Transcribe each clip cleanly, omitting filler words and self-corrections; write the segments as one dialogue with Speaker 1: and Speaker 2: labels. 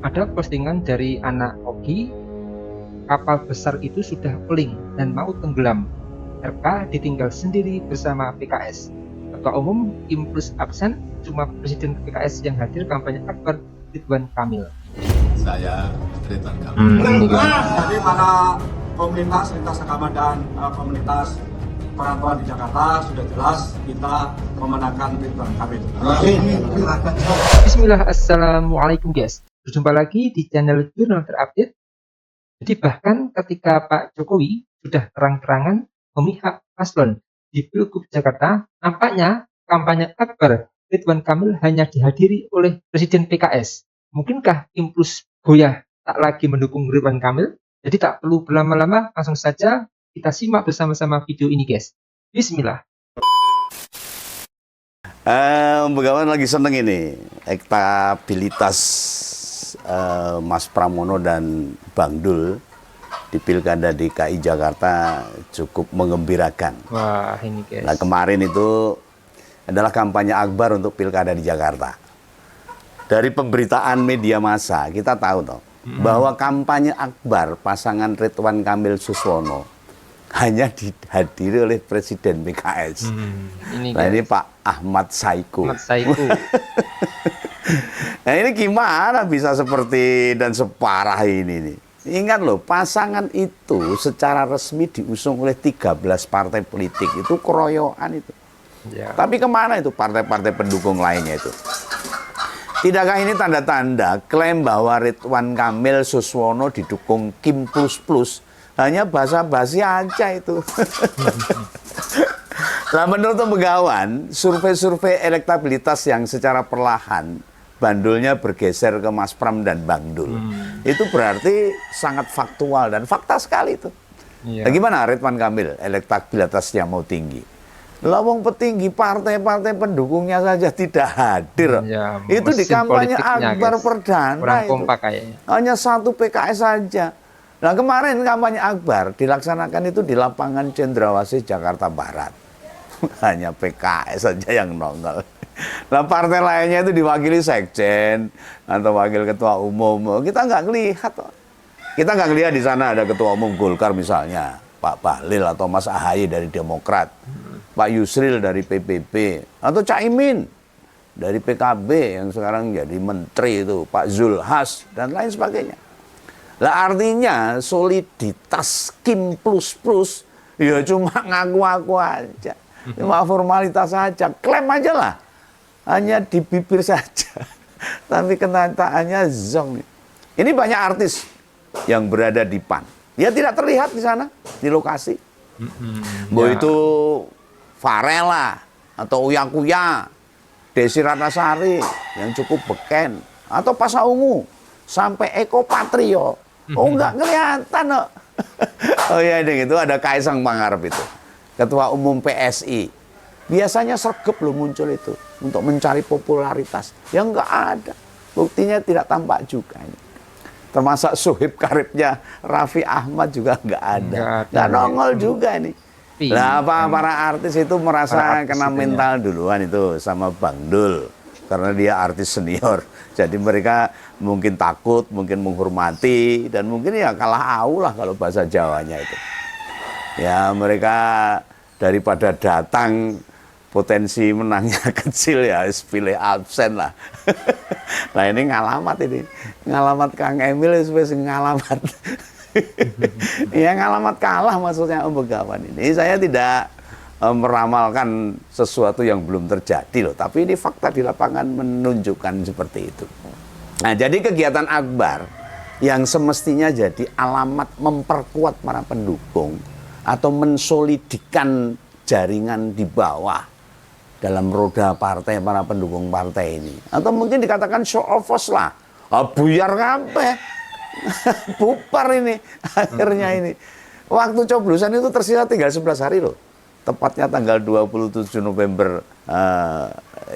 Speaker 1: Ada postingan dari anak Ogi, kapal besar itu sudah oleng dan mau tenggelam. RK ditinggal sendiri bersama PKS. Ketua Umum Implus absen, cuma Presiden PKS yang hadir kampanye Akbar Ridwan Kamil.
Speaker 2: Saya Ridwan Kamil.
Speaker 3: Jadi para komunitas lintas agama dan komunitas perantauan di Jakarta sudah jelas kita memenangkan Ridwan Kamil.
Speaker 1: Bismillah, assalamualaikum guys. Berjumpa lagi di channel Jurnal Terupdate. Jadi bahkan ketika Pak Jokowi sudah terang-terangan memihak paslon di Pilgub Jakarta, nampaknya kampanye Akbar Ridwan Kamil hanya dihadiri oleh Presiden PKS. Mungkinkah Implus goyah tak lagi mendukung Ridwan Kamil? Jadi tak perlu berlama-lama, langsung saja kita simak bersama-sama video ini guys. Bismillah.
Speaker 2: Begawan lagi seneng ini elektabilitas Mas Pramono dan Bang Dul di Pilkada DKI Jakarta cukup mengembirakan.
Speaker 1: Wah ini guys.
Speaker 2: Nah kemarin itu adalah kampanye Akbar untuk Pilkada di Jakarta. Dari pemberitaan media massa kita tahu toh bahwa kampanye Akbar pasangan Ridwan Kamil Suswono hanya dihadiri oleh Presiden PKS. Ini Pak Ahmad Saiku. Nah ini gimana bisa seperti dan separah ini nih. Ingat loh, pasangan itu secara resmi diusung oleh 13 partai politik. Itu keroyokan itu.
Speaker 1: Ya.
Speaker 2: Tapi kemana itu partai-partai pendukung lainnya itu? Tidakkah ini tanda-tanda klaim bahwa Ridwan Kamil Suswono didukung Kim Plus hanya basa-basi aja itu. Nah menurut Begawan, survei-survei elektabilitas yang secara perlahan bandulnya bergeser ke Mas Pram dan Bang Dul. Itu berarti sangat faktual dan fakta sekali itu.
Speaker 1: Iya.
Speaker 2: Nah, gimana Ridwan Kamil elektabilitasnya mau tinggi? Lawang petinggi partai-partai pendukungnya saja tidak hadir.
Speaker 1: Ya,
Speaker 2: itu di kampanye Akbar
Speaker 1: guys.
Speaker 2: perdana
Speaker 1: Kurang
Speaker 2: itu.
Speaker 1: kompak kayaknya.
Speaker 2: Hanya satu PKS saja. Nah kemarin kampanye Akbar dilaksanakan itu di lapangan Cendrawasih Jakarta Barat. Hanya PKS saja yang nongol. Nah partai lainnya itu diwakili sekjen atau wakil ketua umum. Kita nggak ngelihat. Kita nggak ngelihat di sana ada ketua umum Golkar misalnya Pak Bahlil atau Mas Ahaye dari Demokrat, Pak Yusril dari PBB atau Caimin dari PKB yang sekarang jadi menteri itu, Pak Zulhas dan lain sebagainya. Lah artinya soliditas Kim Plus ya cuma ngaku-ngaku aja. Cuma formalitas saja, klaim aja lah. Hanya di bibir saja. Tapi kenyataannya zong. Ini banyak artis yang berada di PAN. Ya tidak terlihat di sana, di lokasi. Itu Farel lah, atau Uya Kuya, Desi Ratnasari yang cukup beken, atau Pasha Ungu, sampai Eko Patrio. Oh nggak kelihatan loh. Oh ya itu ada Kaisang Pangarep itu, Ketua Umum PSI. Biasanya sergap loh muncul itu untuk mencari popularitas. Ya nggak ada. Buktinya tidak tampak juga ini. Termasuk Sohib karibnya Raffi Ahmad juga nggak ada. Nggak nongol juga ini. Nah para artis itu merasa kena mental duluan itu sama Bang Dul. Karena dia artis senior. Jadi mereka mungkin takut, mungkin menghormati. Dan mungkin ya kalah au lah kalau bahasa Jawanya itu. Ya mereka daripada datang potensi menangnya kecil ya pilih absen lah. Nah ini ngalamat ini. Ngalamat Kang Emil supaya ngalamat. Ya ngalamat kalah maksudnya Om Begawan ini. Saya tidak meramalkan sesuatu yang belum terjadi loh. Tapi ini fakta di lapangan menunjukkan seperti itu. Nah jadi kegiatan Akbar yang semestinya jadi alamat memperkuat para pendukung atau mensolidikan jaringan di bawah dalam roda partai para pendukung partai ini, atau mungkin dikatakan show of force lah, buyar kabeh. Bubar ini akhirnya ini. Waktu coblosan itu tersisa tinggal 11 hari loh, tepatnya tanggal 27 November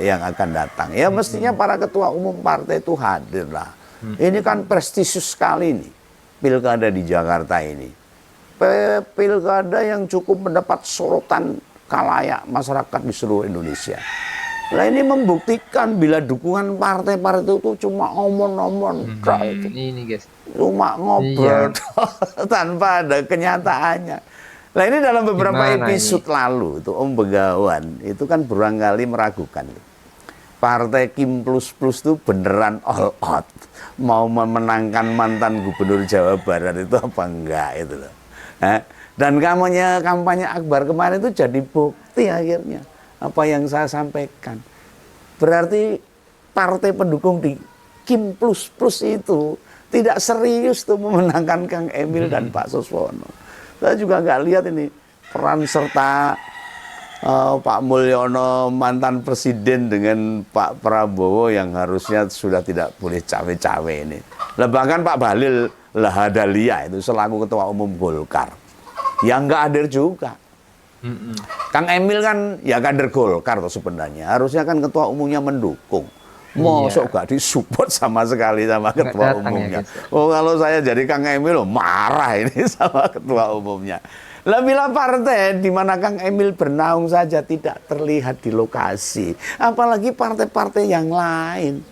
Speaker 2: yang akan datang. Ya mestinya para ketua umum partai itu hadir lah. Ini kan prestisius sekali nih pilkada di Jakarta ini. Pilkada yang cukup mendapat sorotan khalayak masyarakat di seluruh Indonesia. Lah ini membuktikan bila dukungan partai-partai itu cuma omong-omong, itu.
Speaker 1: Ini guys.
Speaker 2: Cuma ngobrol tanpa ada kenyataannya. Nah ini dalam beberapa episode lalu itu Om Begawan itu kan berulang kali meragukan. Partai Kim Plus Plus itu beneran all out mau memenangkan mantan gubernur Jawa Barat itu apa enggak itu loh. Dan kampanye Akbar kemarin itu jadi bukti akhirnya apa yang saya sampaikan. Berarti partai pendukung di Kim Plus Plus itu tidak serius tuh memenangkan Kang Emil dan Pak Suswono. Saya juga nggak lihat ini peran serta Pak Mulyono mantan presiden dengan Pak Prabowo yang harusnya sudah tidak boleh cawe-cawe ini. Lah bahkan Pak Bahlil Lahadalia itu selaku ketua umum Golkar yang nggak hadir juga. Kang Emil kan ya kader Golkar tuh sebenarnya, harusnya kan ketua umumnya mendukung. Mosok gak disupport sama sekali sama ketua umumnya. Oh kalau saya jadi Kang Emil marah ini sama ketua umumnya. Lah bila partai di mana Kang Emil bernaung saja tidak terlihat di lokasi, apalagi partai-partai yang lain.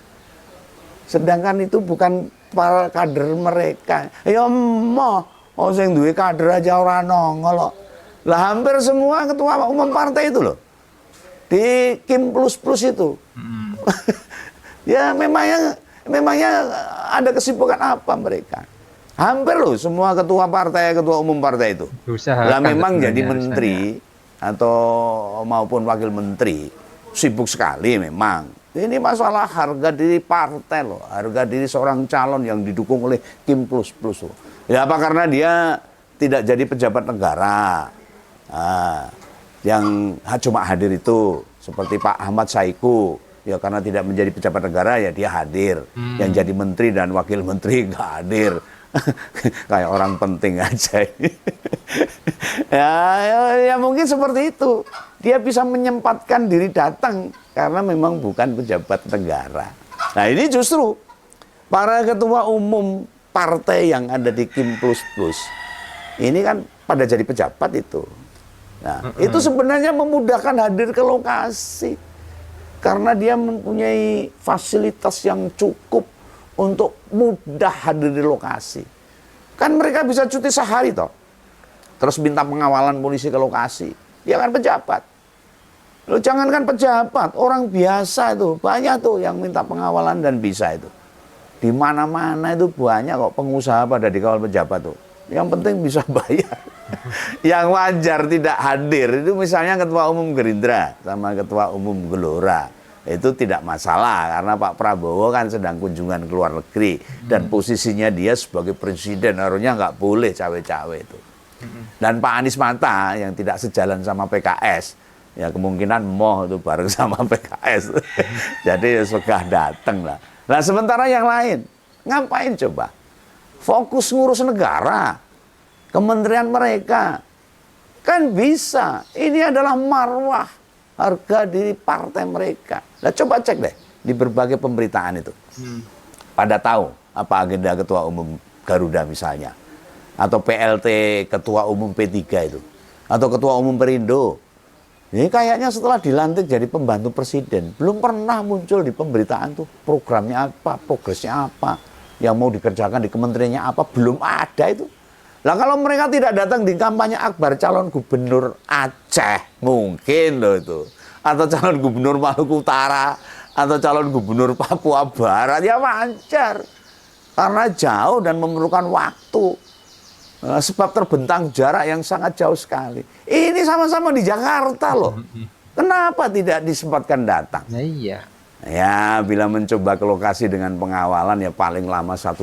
Speaker 2: Sedangkan itu bukan para kader mereka. Ya sing duwe kader aja ora nongol. Lah hampir semua ketua umum partai itu loh. Di Kim Plus Plus itu. Ya memangnya ada kesibukan apa mereka? Hampir loh semua ketua umum partai itu. Lah memang jadi menteri atau maupun wakil menteri sibuk sekali memang. Ini masalah harga diri partai loh, harga diri seorang calon yang didukung oleh Kim Plus Plus loh. Ya apa karena dia tidak jadi pejabat negara, yang cuma hadir itu seperti Pak Ahmad Saiku. Ya karena tidak menjadi pejabat negara ya dia hadir. Yang jadi menteri dan wakil menteri nggak hadir. Kayak orang penting aja. ya mungkin seperti itu. Dia bisa menyempatkan diri datang karena memang bukan pejabat negara. Nah ini justru para ketua umum partai yang ada di Kim Plus Plus ini kan pada jadi pejabat itu. Nah itu sebenarnya memudahkan hadir ke lokasi karena dia mempunyai fasilitas yang cukup untuk mudah hadir di lokasi. Kan mereka bisa cuti sehari toh. Terus minta pengawalan polisi ke lokasi. Dia kan pejabat. Loh jangankan pejabat, orang biasa itu banyak tuh yang minta pengawalan dan bisa itu. Di mana-mana itu banyak kok pengusaha pada dikawal pejabat tuh. Yang penting bisa bayar. Yang wajar tidak hadir itu misalnya ketua umum Gerindra sama ketua umum Gelora. Itu tidak masalah karena Pak Prabowo kan sedang kunjungan ke luar negeri dan posisinya dia sebagai presiden harusnya nggak boleh cawe-cawe itu. Dan Pak Anies Mata yang tidak sejalan sama PKS ya kemungkinan itu bareng sama PKS. Jadi segah datang lah. Nah sementara yang lain ngapain coba? Fokus ngurus negara, kementerian mereka kan bisa. Ini adalah marwah harga diri partai mereka. Nah coba cek deh di berbagai pemberitaan itu. Pada tahu apa agenda ketua umum Garuda misalnya. Atau PLT ketua umum P3 itu. Atau ketua umum Perindo. Ini kayaknya setelah dilantik jadi pembantu presiden. Belum pernah muncul di pemberitaan tuh programnya apa, progresnya apa. Yang mau dikerjakan di kementeriannya apa. Belum ada itu. Lah kalau mereka tidak datang di kampanye Akbar calon gubernur Aceh mungkin loh itu. Atau calon gubernur Maluku Utara atau calon gubernur Papua Barat ya wajar. Karena jauh dan memerlukan waktu. Sebab terbentang jarak yang sangat jauh sekali. Ini sama-sama di Jakarta loh. Kenapa tidak disempatkan datang?
Speaker 1: Nah, iya.
Speaker 2: Ya, bila mencoba ke lokasi dengan pengawalan ya paling lama 1,5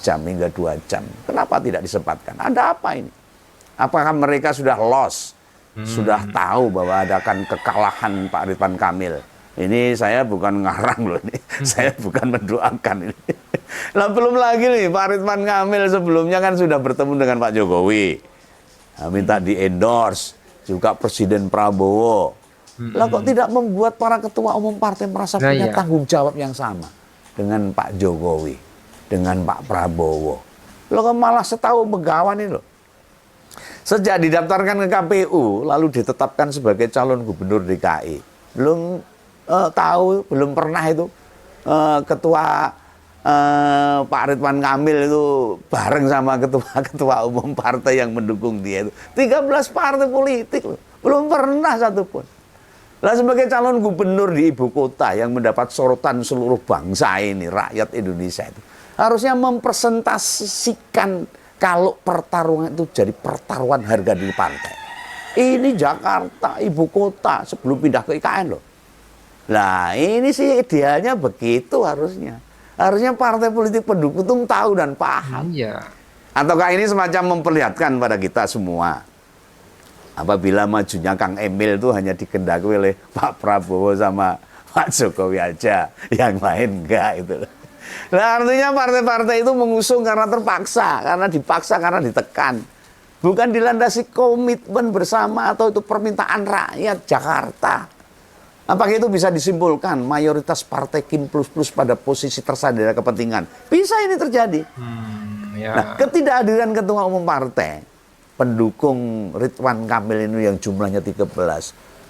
Speaker 2: jam hingga 2 jam. Kenapa tidak disempatkan? Ada apa ini? Apakah mereka sudah lost? Sudah tahu bahwa ada akan kekalahan Pak Ridwan Kamil? Ini saya bukan ngarang loh ini. Saya bukan mendoakan ini. Lah belum lagi nih Pak Ridwan Kamil sebelumnya kan sudah bertemu dengan Pak Jokowi. Nah, minta di-endorse juga Presiden Prabowo. Lah kok tidak membuat para ketua umum partai merasa punya tanggung jawab yang sama dengan Pak Jokowi, dengan Pak Prabowo. Lo kok malah setahu Begawan ini loh. Sejak didaftarkan ke KPU lalu ditetapkan sebagai calon gubernur DKI, belum tahu, belum pernah itu ketua Pak Ridwan Kamil itu bareng sama ketua umum partai yang mendukung dia itu. 13 partai politik loh. Belum pernah satupun. Lah sebagai calon gubernur di ibu kota yang mendapat sorotan seluruh bangsa ini, rakyat Indonesia itu, harusnya mempresentasikan kalau pertarungan itu jadi pertaruhan harga diri partai. Ini Jakarta, ibu kota sebelum pindah ke IKN loh. Nah ini sih idealnya begitu harusnya. Harusnya partai politik pendukung itu tahu dan paham.
Speaker 1: Iya.
Speaker 2: Ataukah ini semacam memperlihatkan pada kita semua, apabila majunya Kang Emil itu hanya dikendaki oleh Pak Prabowo sama Pak Jokowi aja, yang lain enggak itu. Nah artinya partai-partai itu mengusung karena terpaksa, karena dipaksa, karena ditekan. Bukan dilandasi komitmen bersama atau itu permintaan rakyat Jakarta. Apakah itu bisa disimpulkan mayoritas partai Kim plus plus pada posisi tersandera kepentingan? Bisa ini terjadi.
Speaker 1: Ya.
Speaker 2: Nah, ketidakhadiran ketua umum partai pendukung Ridwan Kamil ini yang jumlahnya 13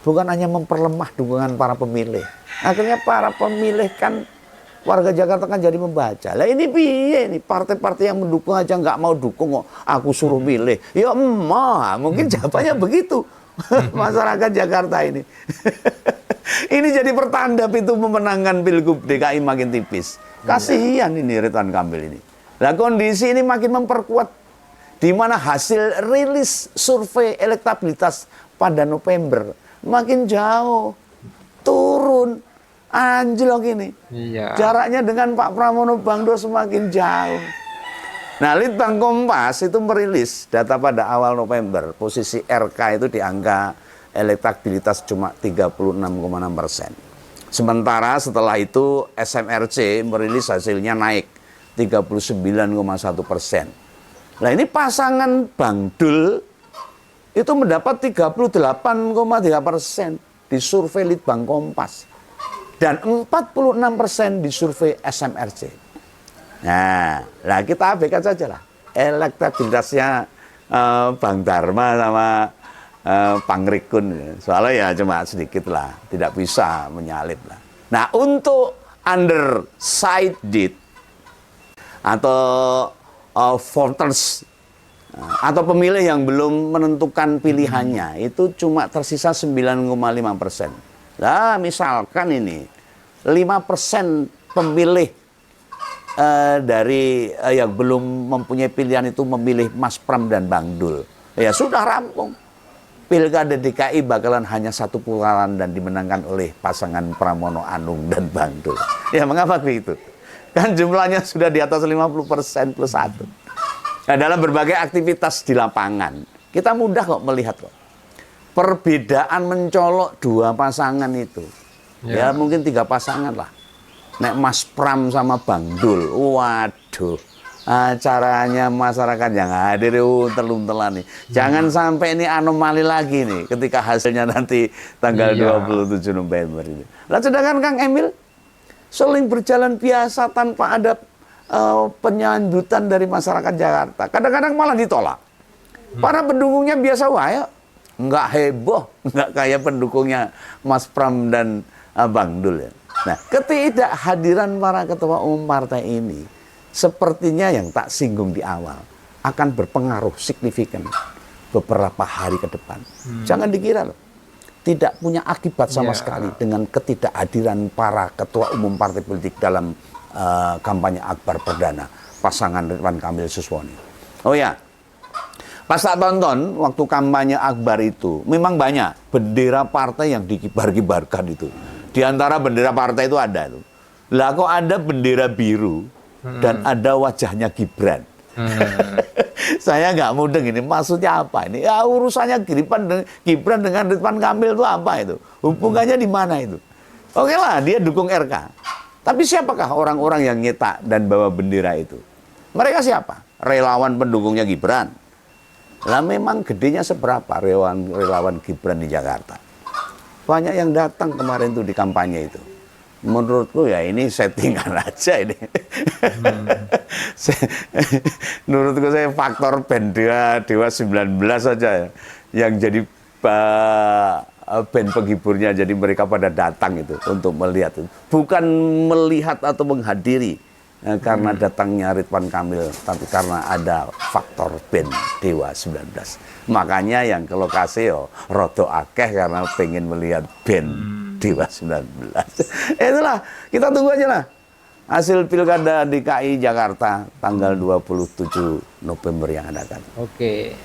Speaker 2: bukan hanya memperlemah dukungan para pemilih. Akhirnya para pemilih kan warga Jakarta kan jadi membaca. Lah ini piye nih partai-partai yang mendukung aja nggak mau dukung kok aku suruh milih. Ya mungkin jawabannya begitu. Masyarakat Jakarta ini. Ini jadi pertanda pintu memenangkan Pilgub DKI makin tipis. Kasihan ini Ridwan Kamil ini. Nah kondisi ini makin memperkuat di mana hasil rilis survei elektabilitas pada November makin jauh, turun, anjlok ini.
Speaker 1: Iya.
Speaker 2: Jaraknya dengan Pak Pramono Bangdo semakin jauh. Nah, Litbang Kompas itu merilis data pada awal November, posisi RK itu di angka elektabilitas cuma 36,6%. Sementara setelah itu SMRC merilis hasilnya naik 39,1%. Nah ini pasangan Bang Dul itu mendapat 38,3% di survei Litbang Kompas dan 46% di survei SMRC. Nah kita abaikan saja lah elektabilitasnya Bang Dharma sama Pangrikun, soalnya ya cuma sedikit lah, tidak bisa menyalip lah. Nah untuk undecided atau voters atau pemilih yang belum menentukan pilihannya itu cuma tersisa 9,5%. Nah misalkan ini 5% pemilih dari yang belum mempunyai pilihan itu memilih Mas Pram dan Bang Dul, ya sudah rampung. Pilkada DKI bakalan hanya satu putaran dan dimenangkan oleh pasangan Pramono Anung dan Bang Dul. Ya mengapa begitu? Kan jumlahnya sudah di atas 50% plus 1. Nah, dalam berbagai aktivitas di lapangan, kita mudah kok melihat kok. Perbedaan mencolok dua pasangan itu. Ya mungkin 3 pasangan lah. Nek Mas Pram sama Bang Dul, waduh. Acaranya masyarakat yang hadir untel-untelan nih. Jangan sampai ini anomali lagi nih ketika hasilnya nanti tanggal 27 November ini. Lah sedangkan Kang Emil seling berjalan biasa tanpa ada penyambutan dari masyarakat Jakarta. Kadang-kadang malah ditolak. Para pendukungnya biasa wae, nggak heboh, nggak kayak pendukungnya Mas Pram dan Bang Dul ya. Nah, ketidakhadiran para ketua umum partai ini sepertinya yang tak singgung di awal akan berpengaruh signifikan beberapa hari ke depan. Jangan dikira loh, tidak punya akibat sama sekali dengan ketidakhadiran para ketua umum partai politik dalam kampanye akbar perdana pasangan Ridwan Kamil Suswono. Oh ya, pas tak tonton waktu kampanye akbar itu memang banyak bendera partai yang dikibar-kibarkan itu. Di antara bendera partai itu ada itu. Lah kok ada bendera biru dan ada wajahnya Gibran. Saya nggak mudeng ini, maksudnya apa ini? Ya urusannya Gibran dengan Ridwan Kamil itu apa itu? Hubungannya di mana itu? Oke lah, dia dukung RK. Tapi siapakah orang-orang yang nyetak dan bawa bendera itu? Mereka siapa? Relawan pendukungnya Gibran. Lah memang gedenya seberapa relawan Gibran di Jakarta? Banyak yang datang kemarin tuh di kampanye itu. Menurutku ya ini settingan aja ini. Menurutku saya faktor band Dewa 19 saja yang jadi band penghiburnya, jadi mereka pada datang itu untuk melihat itu. Bukan melihat atau menghadiri karena datangnya Ridwan Kamil, tapi karena ada faktor band Dewa 19. Makanya yang ke lokasi yo rodo akeh karena pengen melihat band Dewa 19. Itulah, kita tunggu aja lah hasil Pilkada DKI Jakarta tanggal 27 November yang akan datang.
Speaker 1: Oke.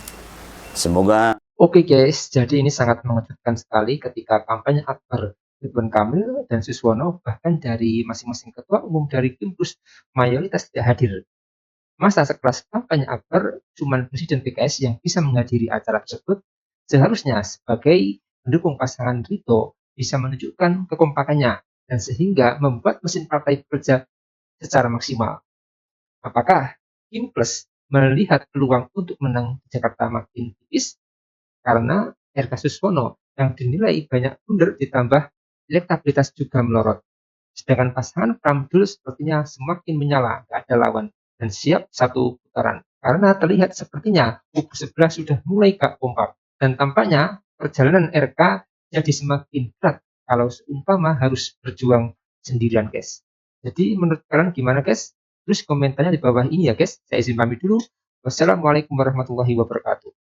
Speaker 2: Semoga.
Speaker 1: Oke guys, jadi ini sangat mengejutkan sekali ketika kampanye akbar Ridwan Kamil dan Suswono, bahkan dari masing-masing ketua umum dari Kimprus mayoritas tidak hadir. Masa sekelas kampanye akbar cuman Presiden PKS yang bisa menghadiri acara tersebut? Seharusnya sebagai pendukung pasangan Rito bisa menunjukkan kekompakannya dan sehingga membuat mesin partai bekerja secara maksimal. Apakah Kim Plus melihat peluang untuk menang di Jakarta makin tipis? Karena RK Suswono yang dinilai banyak blunder ditambah elektabilitas juga melorot. Sedangkan pasangan Pramdul sepertinya semakin menyala, tak ada lawan, dan siap satu putaran. Karena terlihat sepertinya kubu sebelah sudah mulai gak kompak, dan tampaknya perjalanan RK jadi semakin berat kalau seumpama harus berjuang sendirian, guys. Jadi menurut kalian gimana, guys? Terus komentarnya di bawah ini ya, guys. Saya izin pamit dulu. Wassalamualaikum warahmatullahi wabarakatuh.